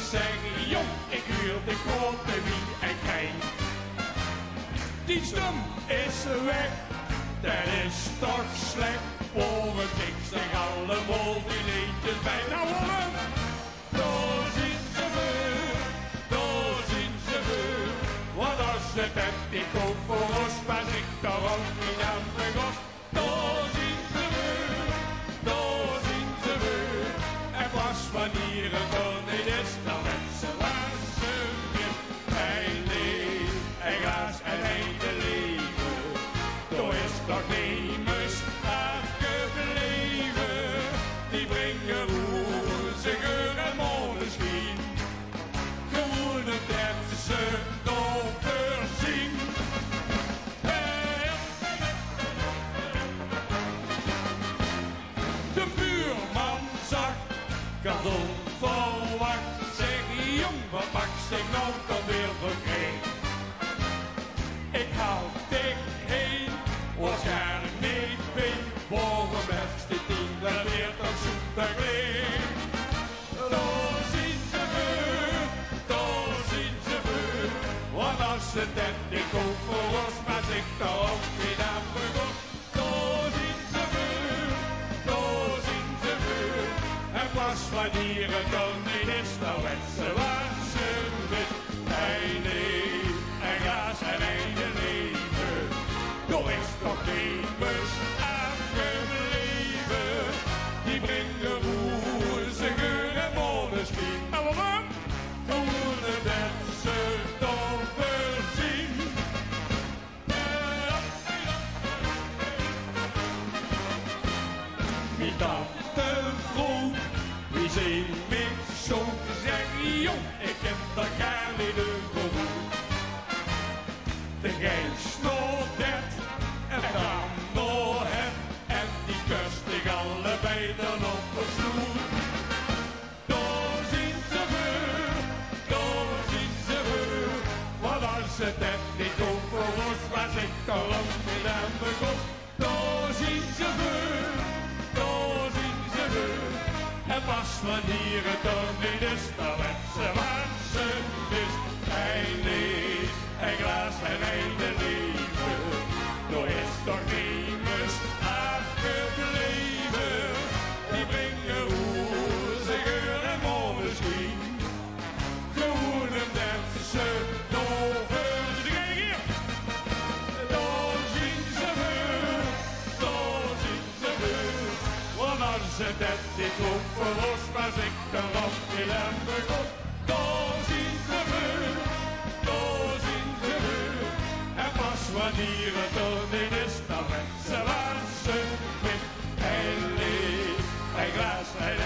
zeg jong, ik huur de grote wie en gij. Die stem is weg, dat is toch slecht. Voor het ik zeg allemaal die liedjes bij. Nou horen, daar zien ze weer, daar zien ze weer. Wat als het hebt, ik koop voor ons, maar ik daar ook niet aan begos. Daar zien ze weer, daar zien ze weer. En pas wanneer het dan niet is, dan met ze wassen weer. Een leef, een glas en een leven. Daar is toch niemers afgebleven. Die brengen roze geur en maneschijn. Gewoon dat ze nog voorzien. De buurman zag, gaat onverwacht. Zeg jong, wat mag zich nou dan weer verkrijgen? Ik hou dik heen, waarschijnlijk niet weet. Waarom heeft dit ding wel weer tot zoete gleed? Daar zien ze weer, daar zien ze weer. Want als ze dat niet ook voor ons, maar zich daar ook niet aan begon. Daar zien ze weer, daar zien ze weer. En pas wanneer het dan niet is, dan werd ze waar ze wist. Een leef, een glas en een leven. Daar is toch niemers afgebleven. Die brengen roze geur en maneschijn. En waarom? Gewoon dat ze toch voorzien. Wie tante vroeg, wie zing mij zo? Zeg jong, ik heb daar gar niet over. De geest nog dat en dan nog het. En die kust ik allebei dan op de vloer. Daar zien ze weer, daar zien ze weer. Want als het net niet over was, was ik daar ook niet aan begon. Daar zien ze weer, daar zien ze weer. En pas wanneer het dan niet is, dan werd ze wat ze wist. Een leef, een glas en een leven. Daar is toch niemers afgebleven. Die brengen roze geur en maneschijn. Gewoon omdat ze doorverzien. Hier! Daar zien ze weer, daar zien ze weer. Want als ze dat niet ook voor ons, was ik er ook niet aan begon. Daar zien ze weer, daar zien ze weer. En pas wanneer het er niet is, dan werd ze wassen met een leef, een glas en